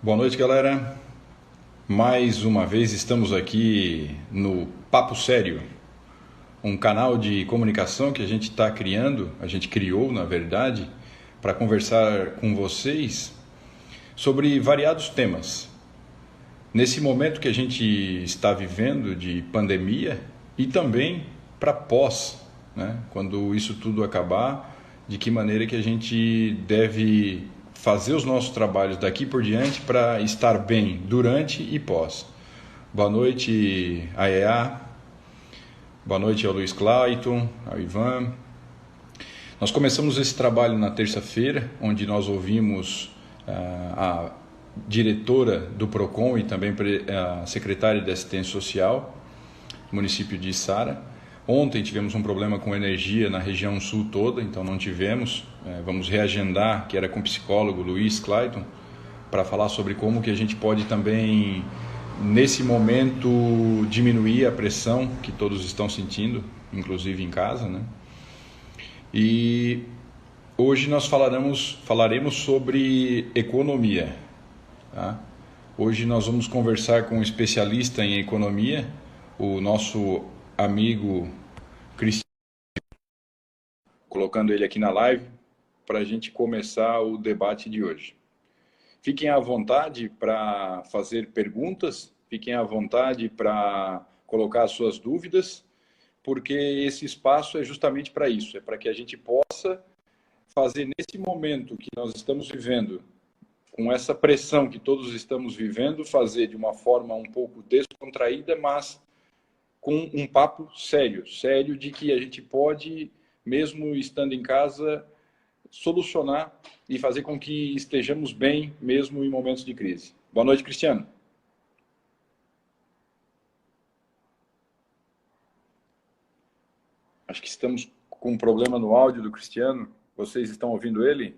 Boa noite, galera. Mais uma vez estamos aqui no Papo Sério, um canal de comunicação que a gente está criando, a gente criou, na verdade, para conversar com vocês sobre variados temas. Nesse momento que a gente está vivendo de pandemia e também para pós, né? Quando isso tudo acabar, de que maneira que a gente deve fazer os nossos trabalhos daqui por diante para estar bem durante e pós. Boa noite, AEA. Boa noite ao Luiz Clayton, ao Ivan. Nós começamos esse trabalho na terça-feira, onde nós ouvimos a diretora do PROCON e também a secretária de Assistência Social, no município de Içara. Ontem tivemos um problema com energia na região sul toda, então não tivemos. Vamos reagendar, que era com o psicólogo Luiz Clayton, para falar sobre como que a gente pode também, nesse momento, diminuir a pressão que todos estão sentindo, inclusive em casa, né? E hoje nós falaremos sobre economia. Tá? Hoje nós vamos conversar com um especialista em economia, o nosso amigo Cristiano, colocando ele aqui na live para a gente começar o debate de hoje. Fiquem à vontade para fazer perguntas, fiquem à vontade para colocar as suas dúvidas, porque esse espaço é justamente para isso, é para que a gente possa fazer nesse momento que nós estamos vivendo, com essa pressão que todos estamos vivendo, fazer de uma forma um pouco descontraída, mas com um papo sério de que a gente pode, mesmo estando em casa, solucionar e fazer com que estejamos bem, mesmo em momentos de crise. Boa noite, Cristiano. Acho que estamos com um problema no áudio do Cristiano. Vocês estão ouvindo ele?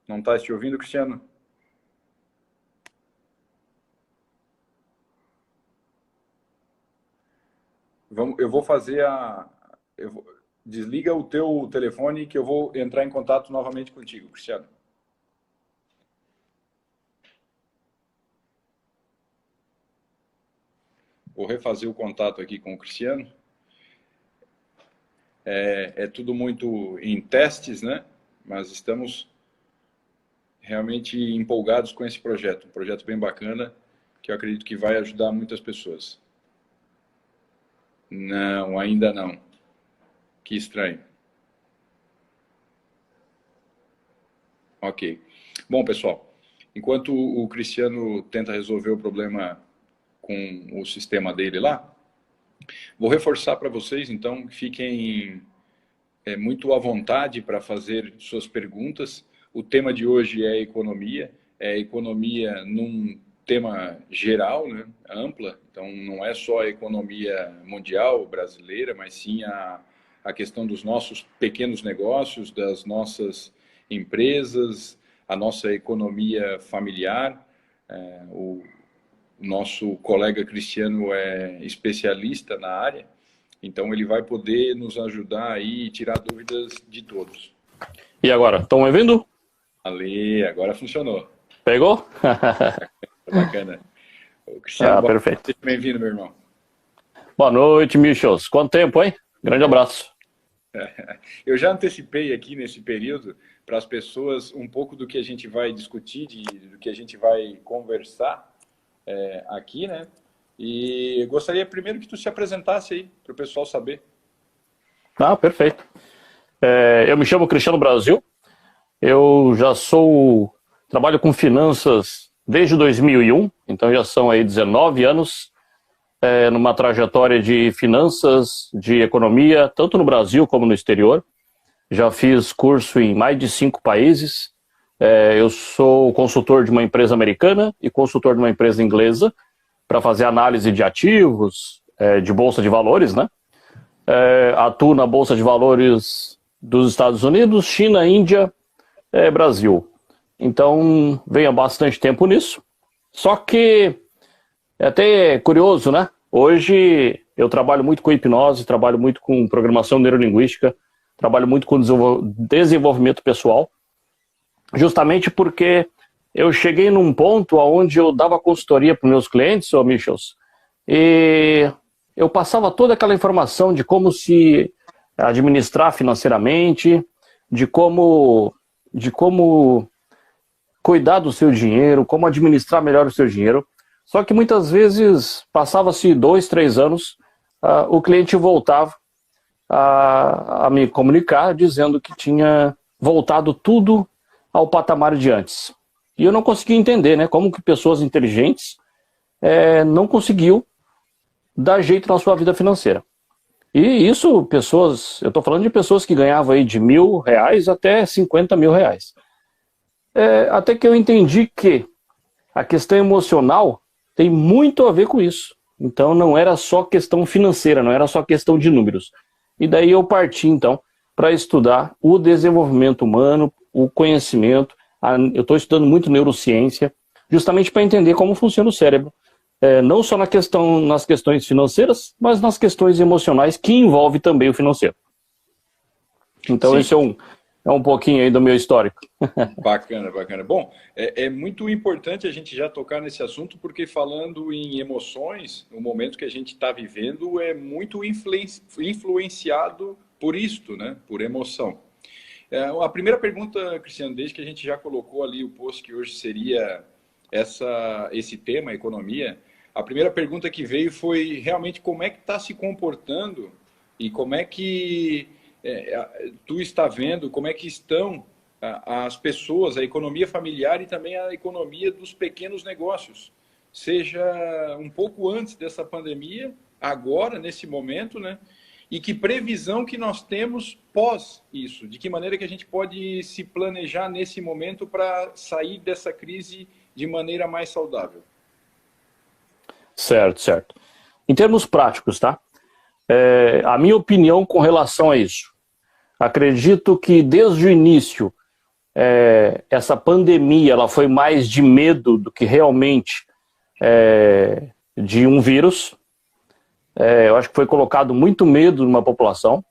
Não está te ouvindo, Cristiano? Eu vou fazer desliga o teu telefone que eu vou entrar em contato novamente contigo, Cristiano. Vou refazer o contato aqui com o Cristiano. É tudo muito em testes, né? Mas estamos realmente empolgados com esse projeto. Um projeto bem bacana, que eu acredito que vai ajudar muitas pessoas. Não, ainda não. Que estranho. Ok. Bom, pessoal, enquanto o Cristiano tenta resolver o problema com o sistema dele lá, vou reforçar para vocês, então, que fiquem muito à vontade para fazer suas perguntas. O tema de hoje é economia num tema geral, né, ampla, então não é só a economia mundial, brasileira, mas sim a questão dos nossos pequenos negócios, das nossas empresas, a nossa economia familiar. O nosso colega Cristiano é especialista na área, então ele vai poder nos ajudar aí e tirar dúvidas de todos. E agora, estão me ouvindo? Ali, agora funcionou. Pegou? Bacana. Cristiano, perfeito. Bem-vindo, meu irmão. Boa noite, Michels. Quanto tempo, hein? Grande abraço. Eu já antecipei aqui nesse período para as pessoas um pouco do que a gente vai discutir, do que a gente vai conversar aqui, né? E gostaria primeiro que tu se apresentasse aí, para o pessoal saber. Perfeito. Eu me chamo Cristiano Brasil. Eu já trabalho com finanças desde 2001, então já são aí 19 anos numa trajetória de finanças, de economia, tanto no Brasil como no exterior. Já fiz curso em mais de 5 países. Eu sou consultor de uma empresa americana e consultor de uma empresa inglesa para fazer análise de ativos, de bolsa de valores, né? Atuo na bolsa de valores dos Estados Unidos, China, Índia, Brasil. Então, venho há bastante tempo nisso. Só que é até curioso, né? Hoje eu trabalho muito com hipnose, trabalho muito com programação neurolinguística, trabalho muito com desenvolvimento pessoal. justamente porque eu cheguei num ponto onde eu dava consultoria para os meus clientes, ô Michels, e eu passava toda aquela informação de como se administrar financeiramente, de como cuidar do seu dinheiro, como administrar melhor o seu dinheiro. Só que muitas vezes, passava-se 2, 3 anos, o cliente voltava a me comunicar dizendo que tinha voltado tudo ao patamar de antes. E eu não conseguia entender, né, como que pessoas inteligentes não conseguiam dar jeito na sua vida financeira. E isso, eu estou falando de pessoas que ganhavam aí de R$ 1.000 até R$ 50.000. Até que eu entendi que a questão emocional tem muito a ver com isso. Então não era só questão financeira, não era só questão de números. E daí eu parti então para estudar o desenvolvimento humano, o conhecimento. Eu estou estudando muito neurociência, justamente para entender como funciona o cérebro. Não só nas questões financeiras, mas nas questões emocionais, que envolve também o financeiro. Então esse é um pouquinho aí do meu histórico. Bacana, bacana. Bom, é muito importante a gente já tocar nesse assunto, porque falando em emoções, o momento que a gente está vivendo é muito influenciado por isto, né? Por emoção. A primeira pergunta, Cristiano, desde que a gente já colocou ali o post que hoje seria esse tema, economia, a primeira pergunta que veio foi realmente como é que está se comportando e como é que tu está vendo, como é que estão as pessoas, a economia familiar e também a economia dos pequenos negócios, seja um pouco antes dessa pandemia, agora, nesse momento, né? E que previsão que nós temos pós isso? De que maneira que a gente pode se planejar nesse momento para sair dessa crise de maneira mais saudável? Certo, certo. Em termos práticos, tá? A minha opinião com relação a isso. Acredito que desde o início, essa pandemia ela foi mais de medo do que realmente de um vírus. Eu acho que foi colocado muito medo numa população.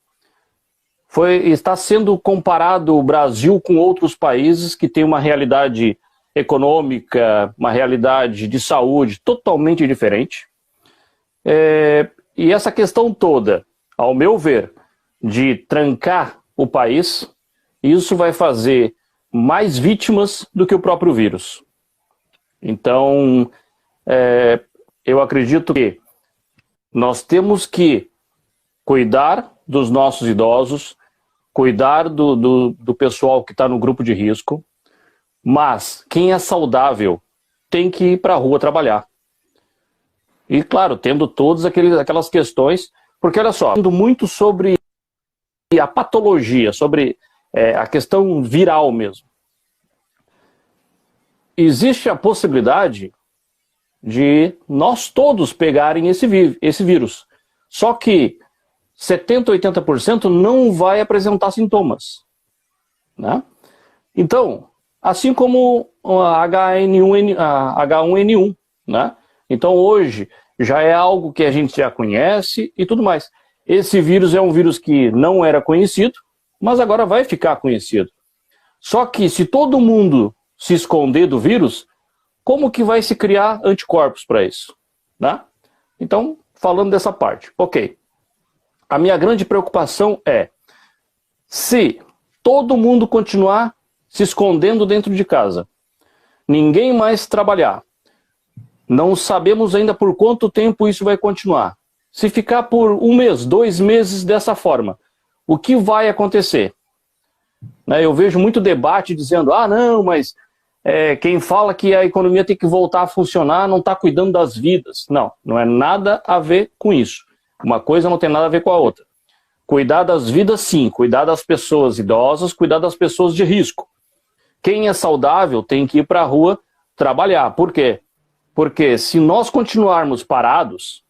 Está sendo comparado o Brasil com outros países que têm uma realidade econômica, uma realidade de saúde totalmente diferente. E essa questão toda, ao meu ver, de trancar o país, isso vai fazer mais vítimas do que o próprio vírus. Então, eu acredito que nós temos que cuidar dos nossos idosos, cuidar do pessoal que está no grupo de risco, mas quem é saudável tem que ir para a rua trabalhar. E, claro, tendo todas aquelas questões, porque, olha só, falando muito sobre a patologia, sobre a questão viral mesmo. Existe a possibilidade de nós todos pegarem esse vírus. Só que 70%, 80% não vai apresentar sintomas, né? Então, assim como a H1N1, né? Então hoje já é algo que a gente já conhece e tudo mais. Esse vírus é um vírus que não era conhecido, mas agora vai ficar conhecido. Só que se todo mundo se esconder do vírus, como que vai se criar anticorpos para isso, né? Então, falando dessa parte, ok. A minha grande preocupação é, se todo mundo continuar se escondendo dentro de casa, ninguém mais trabalhar, não sabemos ainda por quanto tempo isso vai continuar. Se ficar por 1 mês, 2 meses dessa forma, o que vai acontecer? Eu vejo muito debate dizendo, não, mas quem fala que a economia tem que voltar a funcionar não está cuidando das vidas. Não, não é nada a ver com isso. Uma coisa não tem nada a ver com a outra. Cuidar das vidas, sim. Cuidar das pessoas idosas, cuidar das pessoas de risco. Quem é saudável tem que ir para a rua trabalhar. Por quê? Porque se nós continuarmos parados,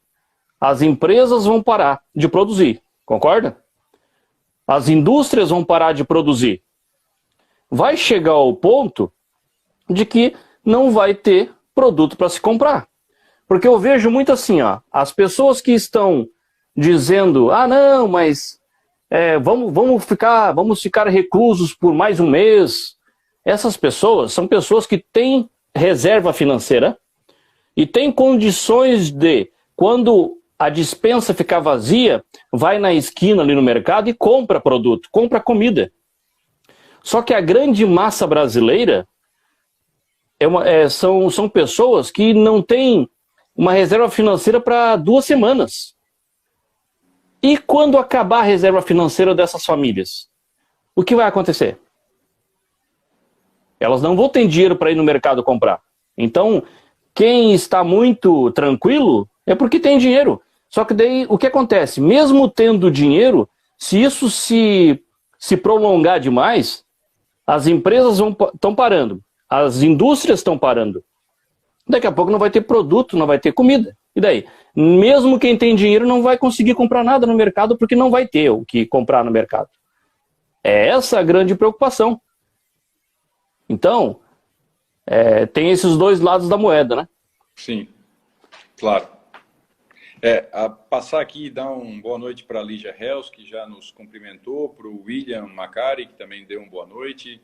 as empresas vão parar de produzir. Concorda? As indústrias vão parar de produzir. Vai chegar ao ponto de que não vai ter produto para se comprar. Porque eu vejo muito assim, as pessoas que estão dizendo, não, mas vamos ficar reclusos por mais 1 mês, essas pessoas são pessoas que têm reserva financeira e têm condições de, quando a despensa ficar vazia, vai na esquina ali no mercado e compra produto, compra comida. Só que a grande massa brasileira são pessoas que não têm uma reserva financeira para 2 semanas. E quando acabar a reserva financeira dessas famílias, o que vai acontecer? Elas não vão ter dinheiro para ir no mercado comprar. Então, quem está muito tranquilo é porque tem dinheiro. Só que daí, o que acontece? Mesmo tendo dinheiro, se isso se prolongar demais, as empresas estão parando, as indústrias estão parando. Daqui a pouco não vai ter produto, não vai ter comida. E daí? Mesmo quem tem dinheiro não vai conseguir comprar nada no mercado porque não vai ter o que comprar no mercado. É essa a grande preocupação. Então, tem esses dois lados da moeda, né? Sim, claro. A passar aqui e dar uma boa noite para a Lígia Hells, que já nos cumprimentou, para o William Macari, que também deu uma boa noite.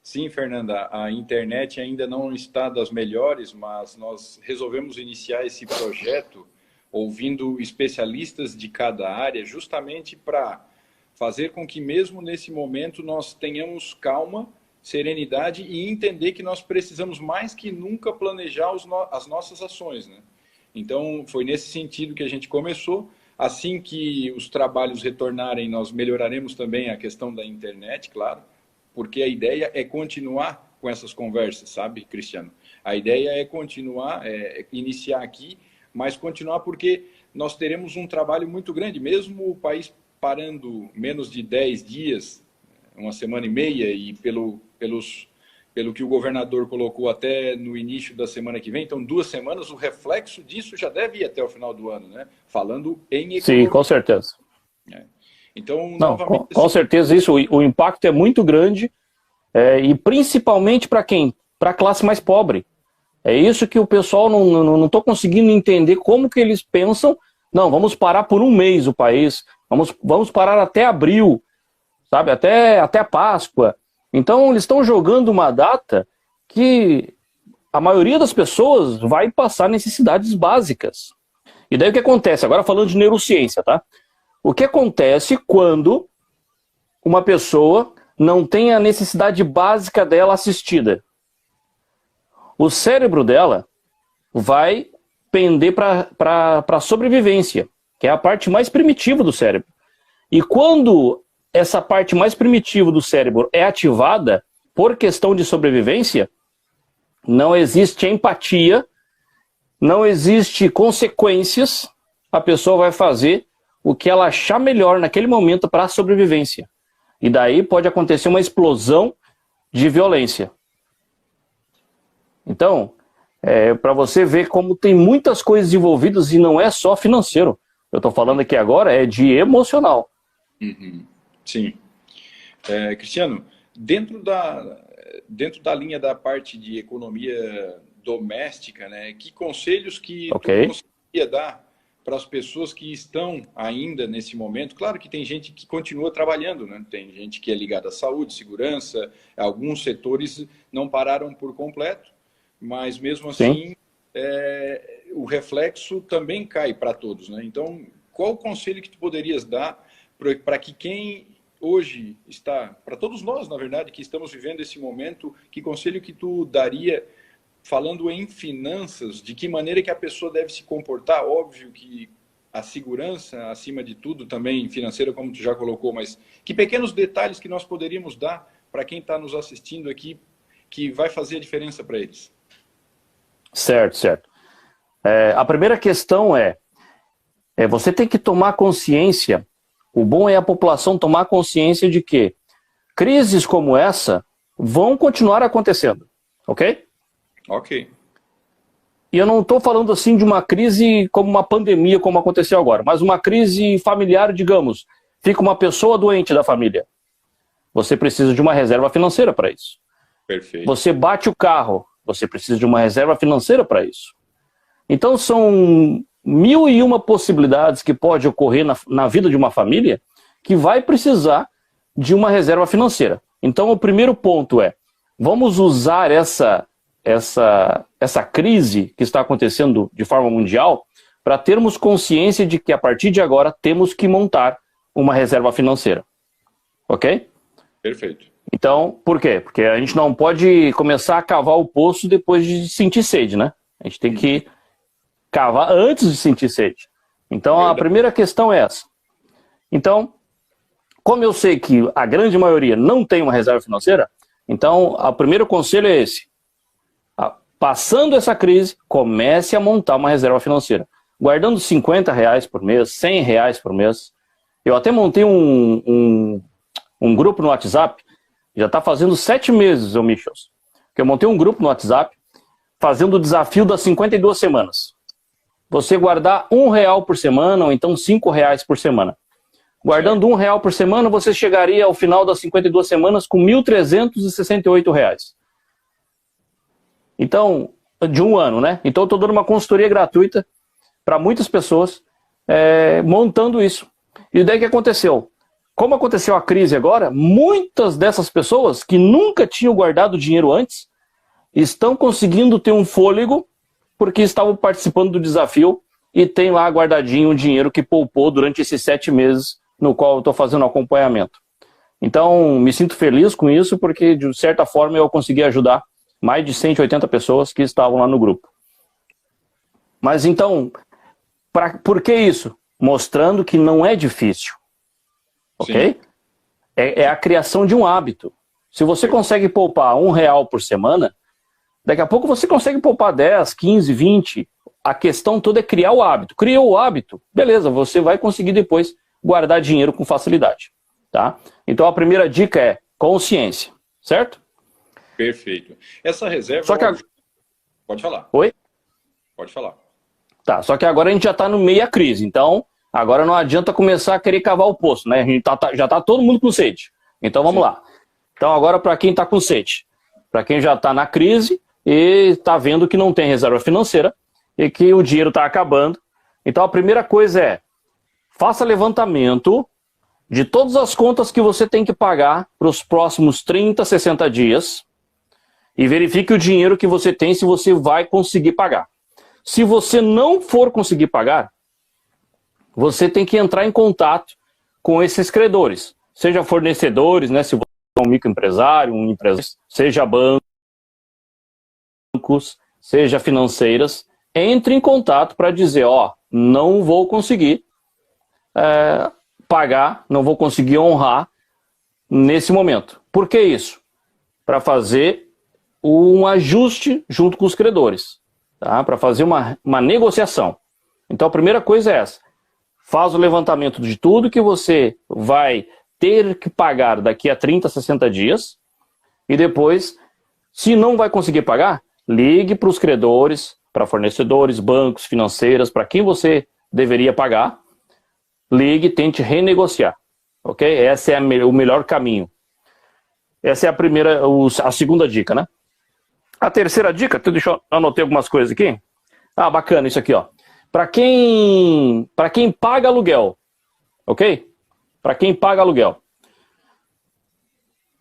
Sim, Fernanda, a internet ainda não está das melhores, mas nós resolvemos iniciar esse projeto ouvindo especialistas de cada área, justamente para fazer com que mesmo nesse momento nós tenhamos calma, serenidade e entender que nós precisamos mais que nunca planejar as nossas ações, né? Então, foi nesse sentido que a gente começou. Assim que os trabalhos retornarem, nós melhoraremos também a questão da internet, claro, porque a ideia é continuar com essas conversas, sabe, Cristiano? A ideia é continuar, iniciar aqui, mas continuar porque nós teremos um trabalho muito grande, mesmo o país parando menos de 10 dias, 1,5 semana, e pelo que o governador colocou até no início da semana que vem, então 2 semanas, o reflexo disso já deve ir até o final do ano, né? Falando em economia. Sim, com certeza. Então, não, novamente, com certeza isso, o impacto é muito grande, e principalmente para quem? Para a classe mais pobre. É isso que o pessoal não está conseguindo entender, como que eles pensam. Não, vamos parar por 1 mês o país, vamos parar até abril, sabe? Até Páscoa. Então, eles estão jogando uma data que a maioria das pessoas vai passar necessidades básicas. E daí o que acontece? Agora falando de neurociência, tá? O que acontece quando uma pessoa não tem a necessidade básica dela assistida? O cérebro dela vai pender para a sobrevivência, que é a parte mais primitiva do cérebro. E quando essa parte mais primitiva do cérebro é ativada por questão de sobrevivência, não existe empatia, não existe consequências, a pessoa vai fazer o que ela achar melhor naquele momento para a sobrevivência. E daí pode acontecer uma explosão de violência. Então, para você ver como tem muitas coisas envolvidas e não é só financeiro. Eu estou falando aqui agora é de emocional. Uhum. Sim. Cristiano, dentro da linha da parte de economia doméstica, né, que conselhos que tu conseguiria dar para as pessoas que estão ainda nesse momento? Claro que tem gente que continua trabalhando, né? Tem gente que é ligada à saúde, segurança, alguns setores não pararam por completo, mas mesmo assim o reflexo também cai para todos, né? Então, qual o conselho que tu poderias dar para que quem hoje está, para todos nós, na verdade, que estamos vivendo esse momento, que conselho que tu daria, falando em finanças, de que maneira que a pessoa deve se comportar? Óbvio que a segurança, acima de tudo, também financeira, como tu já colocou, mas que pequenos detalhes que nós poderíamos dar para quem está nos assistindo aqui, que vai fazer a diferença para eles? Certo. A primeira questão você tem que tomar consciência. O bom é a população tomar consciência de que crises como essa vão continuar acontecendo, ok? Ok. E eu não estou falando assim de uma crise como uma pandemia, como aconteceu agora, mas uma crise familiar, digamos. Fica uma pessoa doente da família. Você precisa de uma reserva financeira para isso. Perfeito. Você bate o carro, você precisa de uma reserva financeira para isso. Então são 1001 possibilidades que pode ocorrer na vida de uma família que vai precisar de uma reserva financeira. Então o primeiro ponto vamos usar essa crise que está acontecendo de forma mundial para termos consciência de que a partir de agora temos que montar uma reserva financeira. Ok? Perfeito. Então, por quê? Porque a gente não pode começar a cavar o poço depois de sentir sede, né? A gente tem que cavar antes de sentir sede. Então, a primeira questão é essa. Então, como eu sei que a grande maioria não tem uma reserva financeira, então, o primeiro conselho é esse. Passando essa crise, comece a montar uma reserva financeira. Guardando R$50 por mês, R$100 por mês. Eu até montei um grupo no WhatsApp, já está fazendo 7 meses, Michels, que eu montei um grupo no WhatsApp fazendo o desafio das 52 semanas. Você guardar R$1 por semana ou então R$5 por semana. Guardando R$1 por semana, você chegaria ao final das 52 semanas com R$1.368. Então, de um ano, né? Então eu estou dando uma consultoria gratuita para muitas pessoas montando isso. E daí o que aconteceu? Como aconteceu a crise agora, muitas dessas pessoas que nunca tinham guardado dinheiro antes estão conseguindo ter um fôlego porque estavam participando do desafio e tem lá guardadinho o dinheiro que poupou durante esses 7 meses no qual eu estou fazendo acompanhamento. Então, me sinto feliz com isso porque, de certa forma, eu consegui ajudar mais de 180 pessoas que estavam lá no grupo. Mas então, por que isso? Mostrando que não é difícil. Ok? É a criação de um hábito. Se você consegue poupar R$1 por semana, daqui a pouco você consegue poupar 10, 15, 20. A questão toda é criar o hábito. Criou o hábito, beleza, você vai conseguir depois guardar dinheiro com facilidade. Tá? Então a primeira dica é consciência, certo? Perfeito. Essa reserva... Só que Pode falar. Oi? Pode falar. Tá, só que agora a gente já está no meio da crise, então agora não adianta começar a querer cavar o poço, né? A gente já está todo mundo com sede. Então vamos lá. Então agora para quem está com sede, para quem já está na crise e está vendo que não tem reserva financeira e que o dinheiro está acabando. Então a primeira coisa é, faça levantamento de todas as contas que você tem que pagar para os próximos 30, 60 dias e verifique o dinheiro que você tem se você vai conseguir pagar. Se você não for conseguir pagar, você tem que entrar em contato com esses credores, seja fornecedores, né, se você é um microempresário, um empresário, seja bancos, seja financeiras, entre em contato para dizer, ó, não vou conseguir pagar, não vou conseguir honrar nesse momento. Por que isso? Para fazer um ajuste junto com os credores, tá? Para fazer uma negociação. Então a primeira coisa é essa. Faz o levantamento de tudo que você vai ter que pagar daqui a 30, 60 dias. E depois, se não vai conseguir pagar, ligue para os credores, para fornecedores, bancos, financeiras, para quem você deveria pagar. Ligue e tente renegociar. Ok? Esse é o melhor caminho. Essa é a segunda dica, né? A terceira dica, deixa eu anotar algumas coisas aqui. Ah, bacana isso aqui, ó. Para quem paga aluguel, ok? Para quem paga aluguel.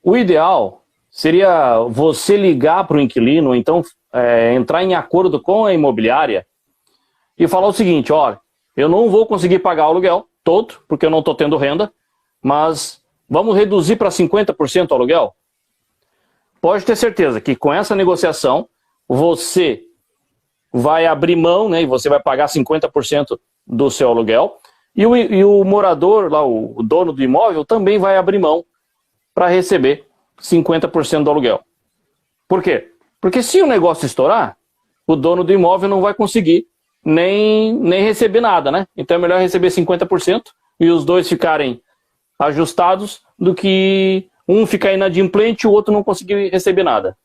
O ideal seria você ligar para o inquilino, ou então entrar em acordo com a imobiliária e falar o seguinte, olha, eu não vou conseguir pagar o aluguel todo, porque eu não estou tendo renda, mas vamos reduzir para 50% o aluguel? Pode ter certeza que com essa negociação, você vai abrir mão, né, e você vai pagar 50% do seu aluguel, e o morador, lá, o dono do imóvel, também vai abrir mão para receber 50% do aluguel. Por quê? Porque se o negócio estourar, o dono do imóvel não vai conseguir nem receber nada, né? Então é melhor receber 50% e os dois ficarem ajustados do que um ficar inadimplente e o outro não conseguir receber nada.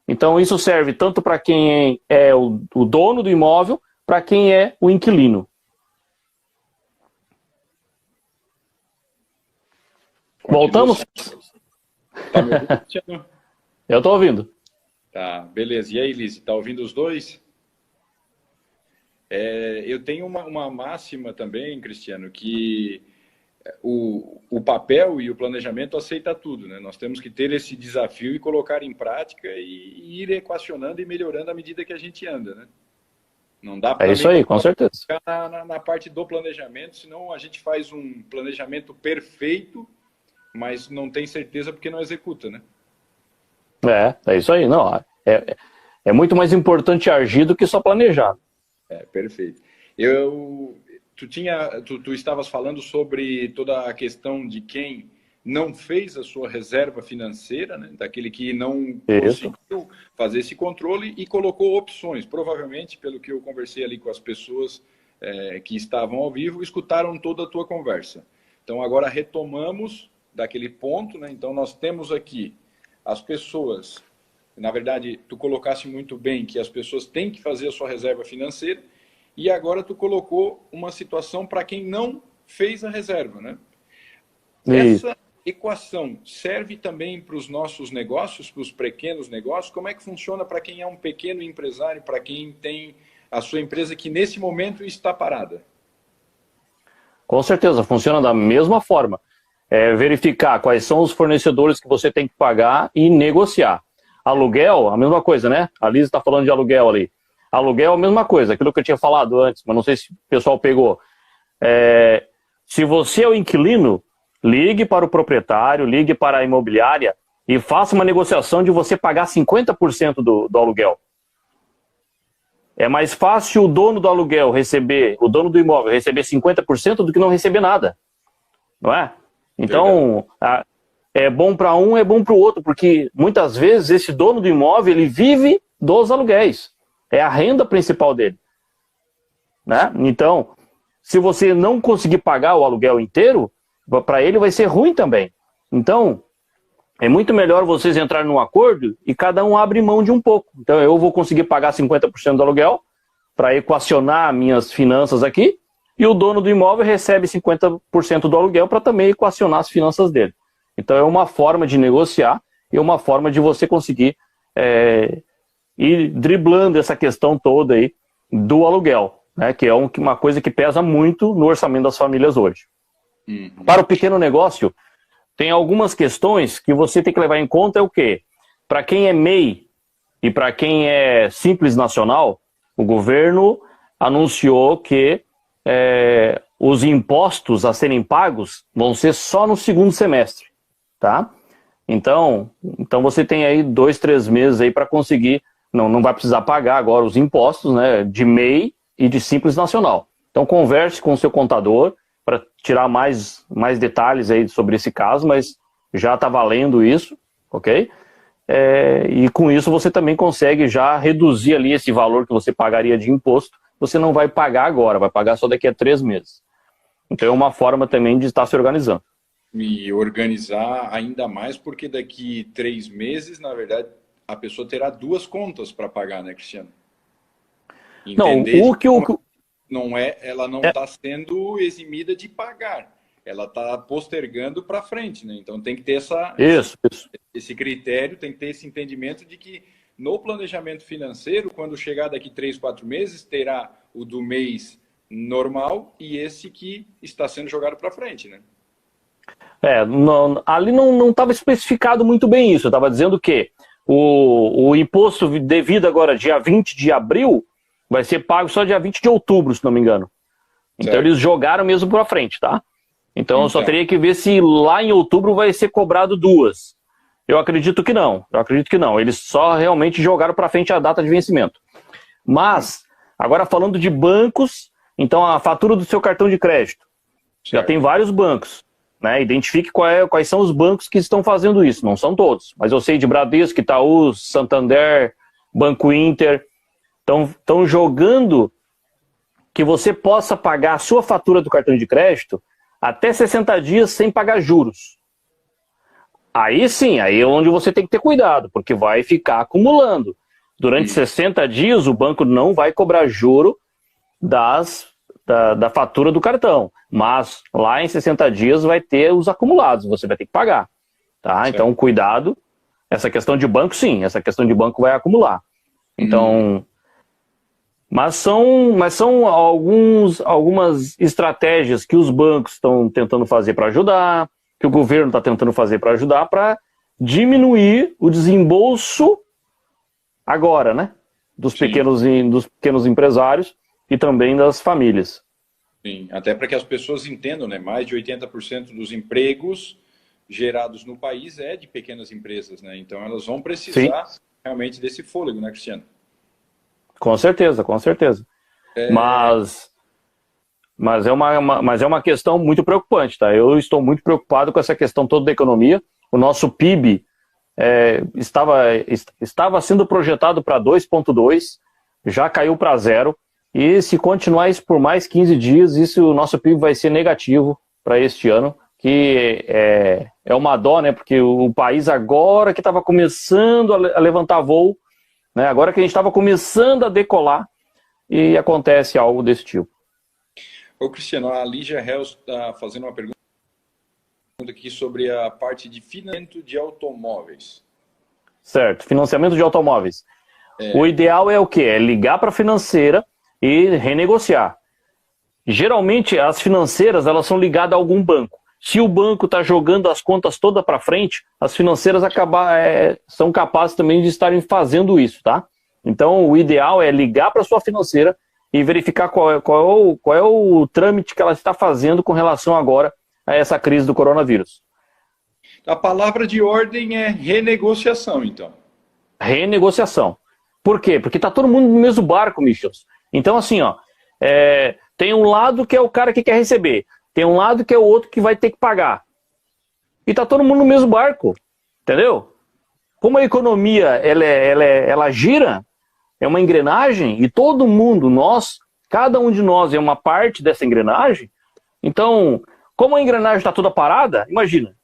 Então isso serve tanto para quem é o dono do imóvel, para quem é o inquilino. Voltamos? Tá me ouvindo, Cristiano? Eu estou ouvindo. Tá, beleza. E aí, Liz, tá ouvindo os dois? Eu tenho uma máxima também, Cristiano, que o papel e o planejamento aceita tudo, né? Nós temos que ter esse desafio e colocar em prática e ir equacionando e melhorando à medida que a gente anda, né? Não dá para isso aí, com certeza. ficar na parte do planejamento, senão a gente faz um planejamento perfeito, mas não tem certeza porque não executa, né? É isso aí. Não, é muito mais importante agir do que só planejar. Perfeito. Tu estavas falando sobre toda a questão de quem não fez a sua reserva financeira, né? Daquele que não conseguiu fazer esse controle e colocou opções. Provavelmente, pelo que eu conversei ali com as pessoas que estavam ao vivo, escutaram toda a tua conversa. Então, agora retomamos daquele ponto, né? Então, nós temos aqui as pessoas, na verdade, tu colocaste muito bem que as pessoas têm que fazer a sua reserva financeira e agora tu colocou uma situação para quem não fez a reserva, né? Essa equação serve também para os nossos negócios, para os pequenos negócios? Como é que funciona para quem é um pequeno empresário, para quem tem a sua empresa que nesse momento está parada? Com certeza, funciona da mesma forma. Verificar quais são os fornecedores que você tem que pagar e negociar. Aluguel, a mesma coisa, né? A Liz está falando de aluguel ali. Aluguel, a mesma coisa, aquilo que eu tinha falado antes, mas não sei se o pessoal pegou. Se você é o inquilino, ligue para o proprietário, ligue para a imobiliária e faça uma negociação de você pagar 50% do aluguel. É mais fácil o dono do aluguel receber, o dono do imóvel receber 50% do que não receber nada. Não é? Então, é bom para um, é bom para o outro, porque muitas vezes esse dono do imóvel, ele vive dos aluguéis. É a renda principal dele. Né? Então, se você não conseguir pagar o aluguel inteiro, para ele vai ser ruim também. Então, é muito melhor vocês entrarem num acordo e cada um abre mão de um pouco. Então, eu vou conseguir pagar 50% do aluguel para equacionar minhas finanças aqui, e o dono do imóvel recebe 50% do aluguel para também equacionar as finanças dele. Então, é uma forma de negociar e uma forma de você conseguir ir driblando essa questão toda aí do aluguel, né, que é uma coisa que pesa muito no orçamento das famílias hoje. Para o pequeno negócio, tem algumas questões que você tem que levar em conta. É o quê? Para quem é MEI e para quem é Simples Nacional, o governo anunciou que os impostos a serem pagos vão ser só no segundo semestre, tá? Então você tem aí 2, 3 meses aí para conseguir, não vai precisar pagar agora os impostos, né, de MEI e de Simples Nacional. Então converse com o seu contador para tirar mais detalhes aí sobre esse caso, mas já está valendo isso, ok? E com isso você também consegue já reduzir ali esse valor que você pagaria de imposto. Você não vai pagar agora, vai pagar só daqui a 3 meses. Então é uma forma também de estar se organizando. E organizar ainda mais, porque daqui 3 meses, na verdade, a pessoa terá 2 contas para pagar, né, Cristiano? Entender ela não está sendo eximida de pagar. Ela está postergando para frente, né? Então tem que ter esse critério, tem que ter esse entendimento de que no planejamento financeiro, quando chegar daqui 3, 4 meses, terá o do mês normal e esse que está sendo jogado para frente, né? Ali não estava especificado muito bem isso. Eu estava dizendo que o imposto devido agora dia 20 de abril vai ser pago só dia 20 de outubro, se não me engano. Então eles jogaram mesmo para frente, tá? Então eu só teria que ver se lá em outubro vai ser cobrado 2. Eu acredito que não. Eles só realmente jogaram para frente a data de vencimento. Mas, agora falando de bancos, então a fatura do seu cartão de crédito. Já tem vários bancos, né? Identifique quais são os bancos que estão fazendo isso. Não são todos, mas eu sei de Bradesco, Itaú, Santander, Banco Inter. Estão jogando que você possa pagar a sua fatura do cartão de crédito até 60 dias sem pagar juros. Aí sim, aí é onde você tem que ter cuidado, porque vai ficar acumulando. Durante 60 dias, o banco não vai cobrar juro da fatura do cartão. Mas lá em 60 dias vai ter os acumulados, você vai ter que pagar. Tá? Então, cuidado. Essa questão de banco, sim. Essa questão de banco vai acumular. Então, Mas são algumas estratégias que os bancos estão tentando fazer para ajudar, que o governo está tentando fazer para ajudar, para diminuir o desembolso agora, né? Dos pequenos empresários e também das famílias. Sim, até para que as pessoas entendam, né? Mais de 80% dos empregos gerados no país é de pequenas empresas, né? Então elas vão precisar realmente desse fôlego, né, Cristiano? Com certeza, com certeza. Mas é uma questão muito preocupante, tá? Eu estou muito preocupado com essa questão toda da economia. O nosso PIB estava sendo projetado para 2,2, já caiu para 0. E se continuar isso por mais 15 dias, o nosso PIB vai ser negativo para este ano, que é uma dó, né? Porque o país agora que estava começando a levantar voo, né? Agora que a gente estava começando a decolar, e acontece algo desse tipo. Ô Cristiano, a Lígia Hells está fazendo uma pergunta aqui sobre a parte de financiamento de automóveis. Certo, financiamento de automóveis. O ideal é o quê? É ligar para a financeira e renegociar. Geralmente as financeiras elas são ligadas a algum banco. Se o banco está jogando as contas todas para frente, as financeiras são capazes também de estarem fazendo isso, tá? Então o ideal é ligar para a sua financeira e verificar qual é o trâmite que ela está fazendo com relação agora a essa crise do coronavírus. A palavra de ordem é renegociação, então. Renegociação. Por quê? Porque está todo mundo no mesmo barco, Michels. Então, assim, tem um lado que é o cara que quer receber, tem um lado que é o outro que vai ter que pagar. E tá todo mundo no mesmo barco, entendeu? Como a economia ela gira, é uma engrenagem, e todo mundo, cada um de nós é uma parte dessa engrenagem. Então, como a engrenagem está toda parada, imagina,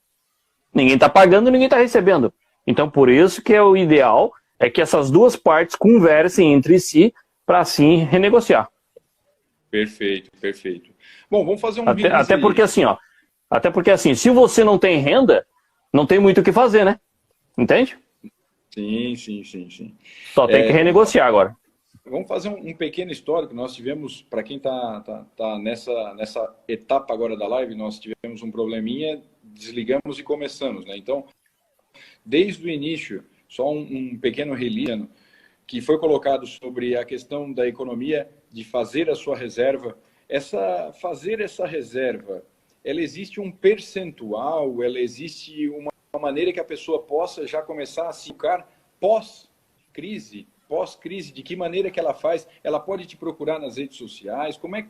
ninguém está pagando, ninguém está recebendo. Então, por isso que o ideal é que essas duas partes conversem entre si para assim renegociar. Perfeito, perfeito. Bom, vamos fazer um até porque assim, se você não tem renda, não tem muito o que fazer, né? Entende? Sim. Só tem que renegociar agora. Vamos fazer um pequeno histórico. Nós tivemos, para quem tá nessa etapa agora da live, nós tivemos um probleminha, desligamos e começamos, né? Então, desde o início, só um pequeno release que foi colocado sobre a questão da economia, de fazer a sua reserva. Fazer essa reserva, ela existe um percentual, ela existe uma maneira que a pessoa possa já começar a se educar pós-crise, de que maneira que ela faz? Ela pode te procurar nas redes sociais? Como é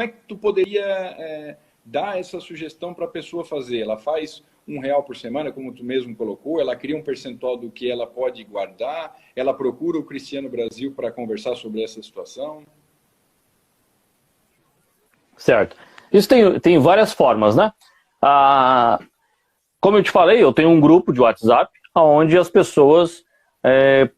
que tu poderia dar essa sugestão para a pessoa fazer? Ela faz R$1 por semana, como tu mesmo colocou, ela cria um percentual do que ela pode guardar, ela procura o Cristiano Brasil para conversar sobre essa situação? Certo. Isso tem várias formas, né? Como eu te falei, eu tenho um grupo de WhatsApp onde as pessoas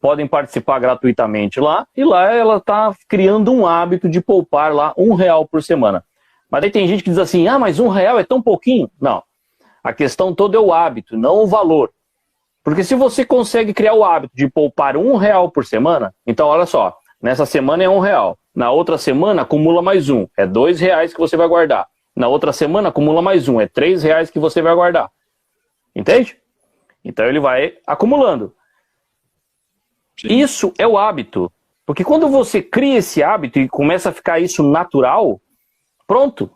podem participar gratuitamente lá, e lá ela está criando um hábito de poupar lá R$1 por semana. Mas aí tem gente que diz assim, mas R$1 é tão pouquinho. Não. A questão toda é o hábito, não o valor. Porque se você consegue criar o hábito de poupar R$1 por semana, então olha só, nessa semana é R$1. Na outra semana acumula mais um, é R$2 que você vai guardar. Na outra semana acumula mais um, é R$3 que você vai guardar. Entende? Então ele vai acumulando. Sim. Isso é o hábito. Porque quando você cria esse hábito e começa a ficar isso natural, pronto,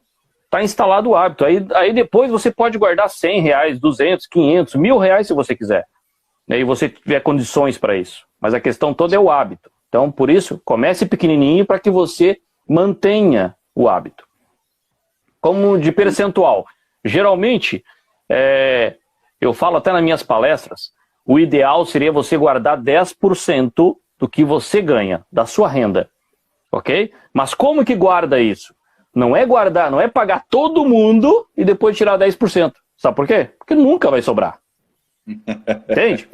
está instalado o hábito. Aí depois você pode guardar R$100, 200, 500, R$1.000 se você quiser. E você tiver condições para isso. Mas a questão toda é o hábito. Então, por isso, comece pequenininho para que você mantenha o hábito. Como de percentual. Geralmente, eu falo até nas minhas palestras, o ideal seria você guardar 10% do que você ganha, da sua renda. Ok? Mas como que guarda isso? Não é guardar, não é pagar todo mundo e depois tirar 10%. Sabe por quê? Porque nunca vai sobrar. Entende?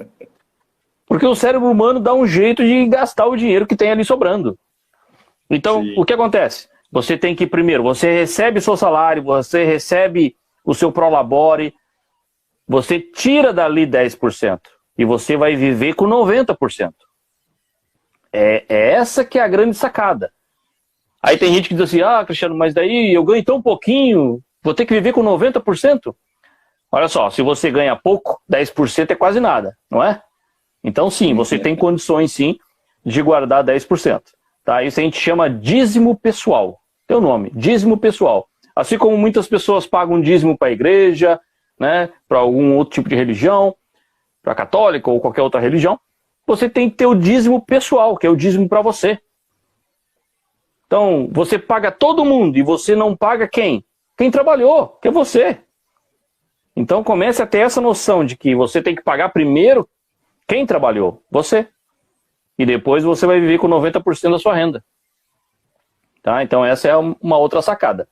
Porque o cérebro humano dá um jeito de gastar o dinheiro que tem ali sobrando. Então, sim, o que acontece? Você tem que, primeiro, você recebe o seu salário, você recebe o seu prolabore, você tira dali 10% e você vai viver com 90%. É essa que é a grande sacada. Aí tem gente que diz assim, ah, Cristiano, mas daí eu ganho tão pouquinho, vou ter que viver com 90%? Olha só, se você ganha pouco, 10% é quase nada, não é? Então sim, você tem condições sim de guardar 10%. Tá? Isso a gente chama dízimo pessoal. Tem o nome, dízimo pessoal. Assim como muitas pessoas pagam dízimo para a igreja, né, para algum outro tipo de religião, para católica ou qualquer outra religião, você tem que ter o dízimo pessoal, que é o dízimo para você. Então, você paga todo mundo e você não paga quem? Quem trabalhou, que é você. Então, comece a ter essa noção de que você tem que pagar primeiro quem trabalhou, você. E depois você vai viver com 90% da sua renda. Tá? Então, essa é uma outra sacada.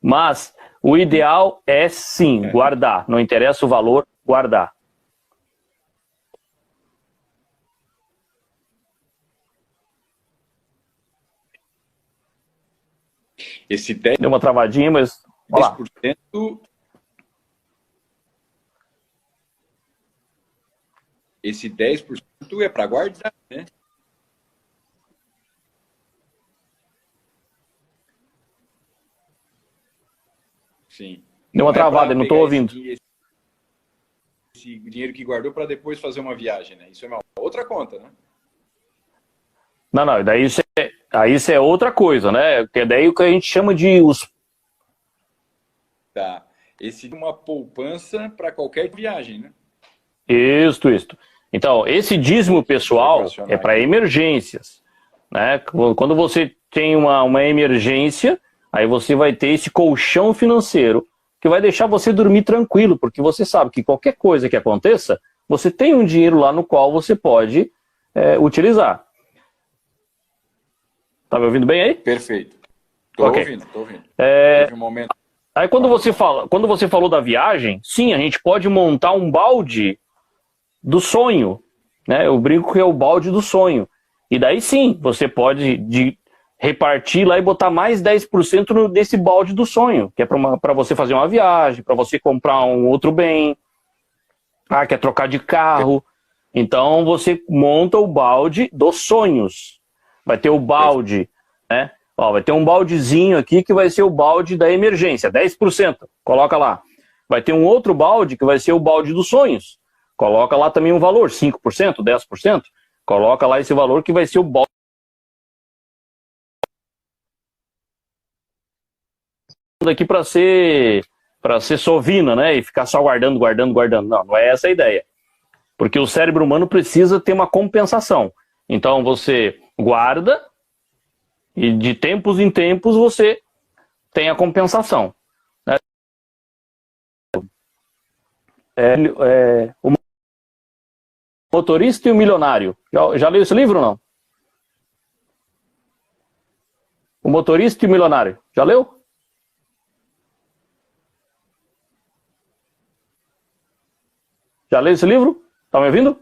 Mas o ideal é sim guardar. Não interessa o valor, guardar. Esse 10%, deu uma travadinha, mas vamos lá. Esse 10% é para guardar, né? Sim. Deu uma travada, não estou ouvindo. Esse dinheiro que guardou para depois fazer uma viagem, né? Isso é uma outra conta, né? Não, daí isso é outra coisa, né? Que é daí o que a gente chama de os... Tá. Esse é uma poupança para qualquer viagem, né? Isso. Então, esse dízimo pessoal é para emergências, né? Quando você tem uma emergência, aí você vai ter esse colchão financeiro que vai deixar você dormir tranquilo, porque você sabe que qualquer coisa que aconteça, você tem um dinheiro lá no qual você pode utilizar. Tá me ouvindo bem aí? Perfeito. Tô ouvindo. Teve um momento. Aí quando você falou da viagem, sim, a gente pode montar um balde do sonho, né? Eu brinco que é o balde do sonho. E daí sim, você pode repartir lá e botar mais 10% desse balde do sonho, que é para você fazer uma viagem, para você comprar um outro bem, quer trocar de carro. Então você monta o balde dos sonhos. Vai ter o balde, né? Ó, vai ter um baldezinho aqui que vai ser o balde da emergência, 10%, coloca lá. Vai ter um outro balde que vai ser o balde dos sonhos. Coloca lá também um valor, 5%, 10%. Coloca lá esse valor que vai ser o balde aqui para ser sovina, né? E ficar só guardando. Não é essa a ideia. Porque o cérebro humano precisa ter uma compensação. Então você guarda e de tempos em tempos você tem a compensação. Né? O Motorista e o Milionário. Já leu esse livro ou não? O Motorista e o Milionário. Já leu? Já leu esse livro? Tá me ouvindo?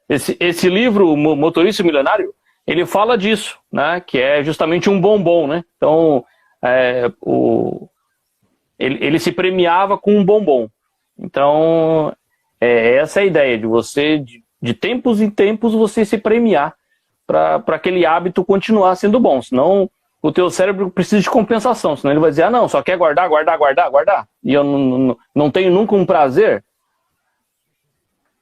Esse livro, o Motorista e o Milionário, ele fala disso, né? Que é justamente um bombom, né? Então, ele se premiava com um bombom. Então, essa é a ideia de você, de tempos em tempos, você se premiar para aquele hábito continuar sendo bom. Senão, o teu cérebro precisa de compensação. Senão ele vai dizer, não, só quer guardar. E eu não tenho nunca um prazer.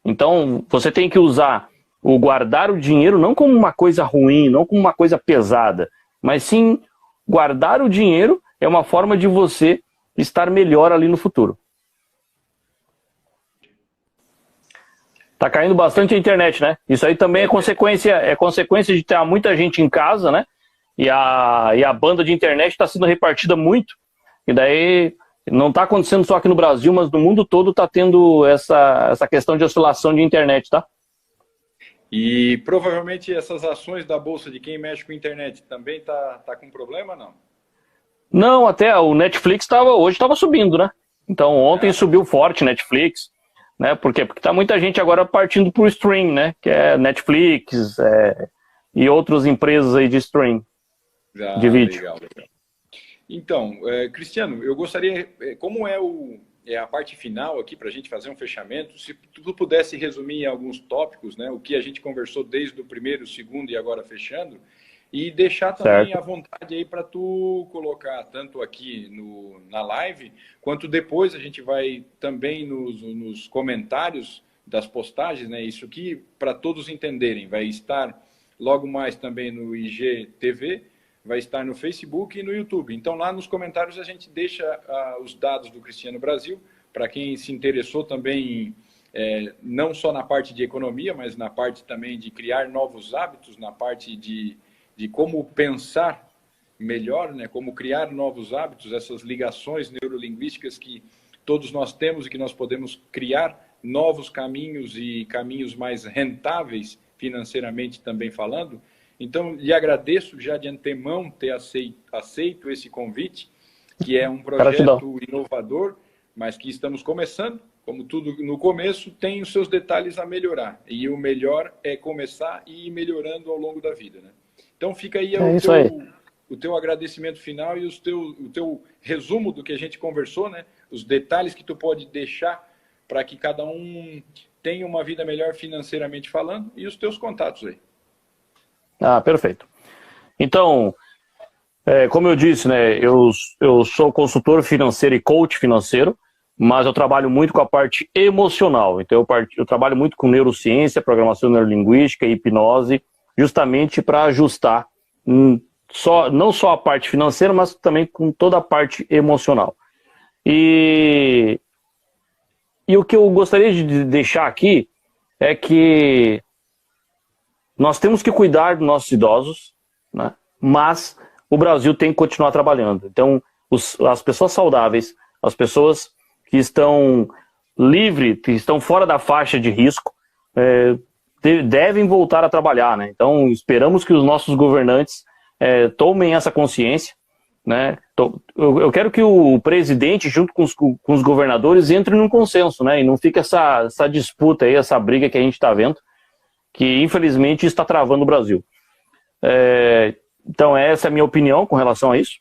Então, você tem que usar o guardar o dinheiro não como uma coisa ruim, não como uma coisa pesada, mas sim guardar o dinheiro é uma forma de você estar melhor ali no futuro. Tá caindo bastante a internet, né? Isso aí também é consequência de ter muita gente em casa, né? E a banda de internet está sendo repartida muito. E daí não está acontecendo só aqui no Brasil, mas no mundo todo está tendo essa questão de oscilação de internet, tá? E provavelmente essas ações da bolsa de quem mexe com internet também tá com problema, não? Não, até o Netflix hoje estava subindo, né? Então ontem subiu forte Netflix, né? Por quê? Porque tá muita gente agora partindo para o stream, né? Que é Netflix e outras empresas aí de stream de vídeo. Legal. Então, Cristiano, eu gostaria, como é a parte final aqui para a gente fazer um fechamento. Se tu pudesse resumir em alguns tópicos, né, o que a gente conversou desde o primeiro, segundo e agora fechando, e deixar também à vontade aí para tu colocar tanto aqui na live, quanto depois a gente vai também nos comentários das postagens, né? Isso aqui, para todos entenderem, vai estar logo mais também no IGTV, vai estar no Facebook e no YouTube. Então, lá nos comentários a gente deixa os dados do Cristiano Brasil, para quem se interessou também, não só na parte de economia, mas na parte também de criar novos hábitos, na parte de como pensar melhor, né? Como criar novos hábitos, essas ligações neurolinguísticas que todos nós temos e que nós podemos criar novos caminhos e caminhos mais rentáveis financeiramente também falando. Então, lhe agradeço já de antemão ter aceito esse convite, que é um projeto inovador, mas que estamos começando. Como tudo no começo, tem os seus detalhes a melhorar. E o melhor é começar e ir melhorando ao longo da vida, né? Então, fica aí o teu agradecimento final e o teu resumo do que a gente conversou, né? Os detalhes que tu pode deixar para que cada um tenha uma vida melhor financeiramente falando e os teus contatos aí. Ah, perfeito. Então, como eu disse, né, eu sou consultor financeiro e coach financeiro, mas eu trabalho muito com a parte emocional. Então, eu trabalho muito com neurociência, programação neurolinguística e hipnose, justamente para ajustar não só a parte financeira, mas também com toda a parte emocional. E o que eu gostaria de deixar aqui é que nós temos que cuidar dos nossos idosos, né? Mas o Brasil tem que continuar trabalhando. Então, as pessoas saudáveis, as pessoas que estão livres, que estão fora da faixa de risco, devem voltar a trabalhar, né? Então, esperamos que os nossos governantes tomem essa consciência, né? Eu quero que o presidente, junto com os governadores, entre num consenso, né? E não fique essa disputa aí, essa briga que a gente está vendo, que infelizmente está travando o Brasil. Então, essa é a minha opinião com relação a isso.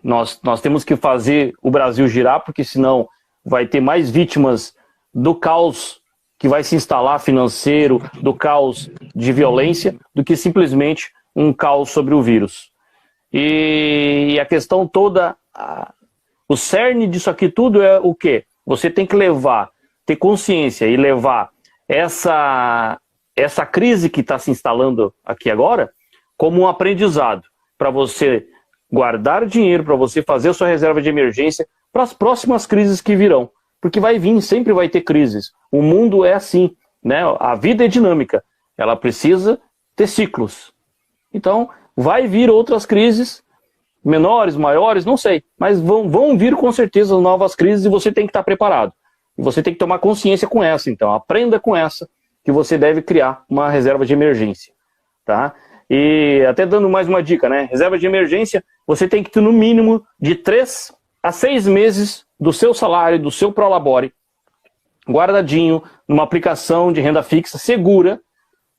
Nós temos que fazer o Brasil girar, porque senão vai ter mais vítimas do caos que vai se instalar financeiro, do caos de violência, do que simplesmente um caos sobre o vírus. E a questão toda, o cerne disso aqui tudo é o quê? Você tem que ter consciência e levar essa crise que está se instalando aqui agora como um aprendizado para você guardar dinheiro, para você fazer a sua reserva de emergência para as próximas crises que virão. Porque vai vir, sempre vai ter crises. O mundo é assim, né? A vida é dinâmica, ela precisa ter ciclos. Então, vai vir outras crises, menores, maiores, não sei, mas vão vir com certeza novas crises e você tem que estar preparado. E você tem que tomar consciência com essa, então, aprenda com essa, que você deve criar uma reserva de emergência, tá? E até dando mais uma dica, né? Reserva de emergência, você tem que ter no mínimo de 3 a 6 meses do seu salário, do seu Prolabore, guardadinho numa aplicação de renda fixa segura,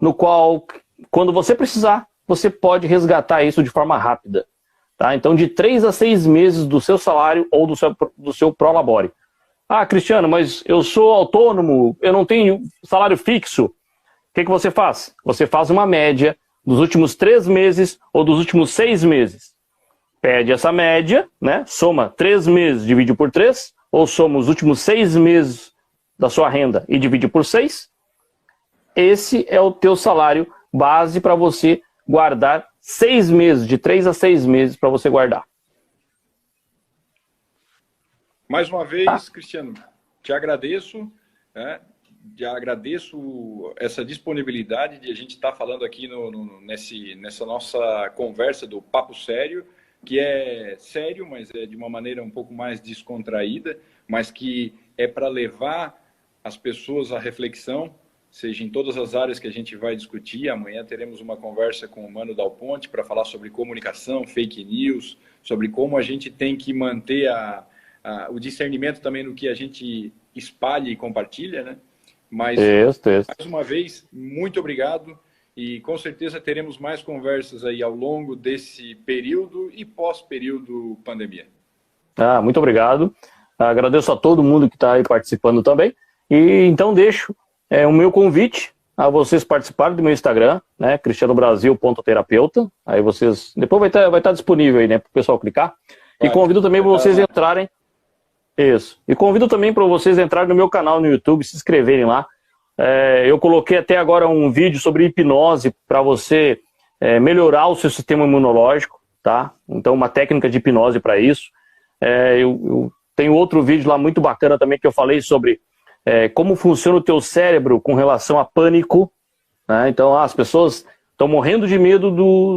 no qual, quando você precisar, você pode resgatar isso de forma rápida, tá? Então, de 3 a 6 meses do seu salário ou do seu Prolabore. Ah, Cristiano, mas eu sou autônomo, eu não tenho salário fixo. O que você faz? Você faz uma média dos últimos 3 meses ou dos últimos 6 meses. Pede essa média, né? Soma 3 meses, divide por 3, ou soma os últimos 6 meses da sua renda e divide por 6. Esse é o teu salário base para você guardar 6 meses, de 3 a 6 meses para você guardar. Mais uma vez, Cristiano, te agradeço, né? Agradeço essa disponibilidade de a gente estar falando aqui nessa nossa conversa do Papo Sério, que é sério, mas é de uma maneira um pouco mais descontraída, mas que é para levar as pessoas à reflexão, seja em todas as áreas que a gente vai discutir. Amanhã teremos uma conversa com o Mano Dal Ponte para falar sobre comunicação, fake news, sobre como a gente tem que manter o discernimento também no que a gente espalha e compartilha, né? Mas, mais uma vez, muito obrigado e com certeza teremos mais conversas aí ao longo desse período e pós-período pandemia. Muito obrigado. Agradeço a todo mundo que está aí participando também. E então deixo o meu convite a vocês participarem do meu Instagram, né, cristianobrasil.terapeuta. Aí vocês, depois vai estar disponível aí, né, para o pessoal clicar. E convido também para vocês entrarem. Isso. E convido também para vocês entrarem no meu canal no YouTube, se inscreverem lá. Eu coloquei até agora um vídeo sobre hipnose para você melhorar o seu sistema imunológico, tá? Então, uma técnica de hipnose para isso. Eu tenho outro vídeo lá muito bacana também que eu falei sobre como funciona o teu cérebro com relação a pânico, né? Então, as pessoas estão morrendo de medo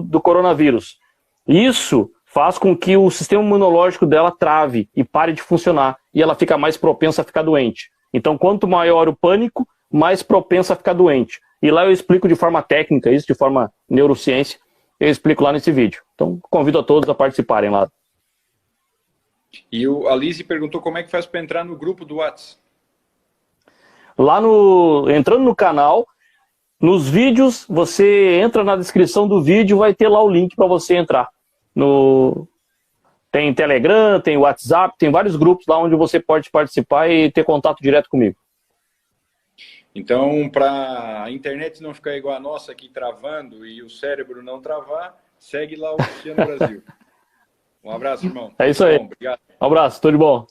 do coronavírus. Isso faz com que o sistema imunológico dela trave e pare de funcionar. E ela fica mais propensa a ficar doente. Então, quanto maior o pânico, mais propensa a ficar doente. E lá eu explico de forma técnica isso, de forma neurociência. Eu explico lá nesse vídeo. Então, convido a todos a participarem lá. E a Lise perguntou como é que faz para entrar no grupo do WhatsApp. Lá entrando no canal, nos vídeos, você entra na descrição do vídeo, vai ter lá o link para você entrar. Tem Telegram, tem WhatsApp, tem vários grupos lá onde você pode participar e ter contato direto comigo. Então, para a internet não ficar igual a nossa aqui travando e o cérebro não travar, segue lá o Cristiano Brasil. Um abraço, irmão. É isso aí. Bom, obrigado. Um abraço, tudo de bom.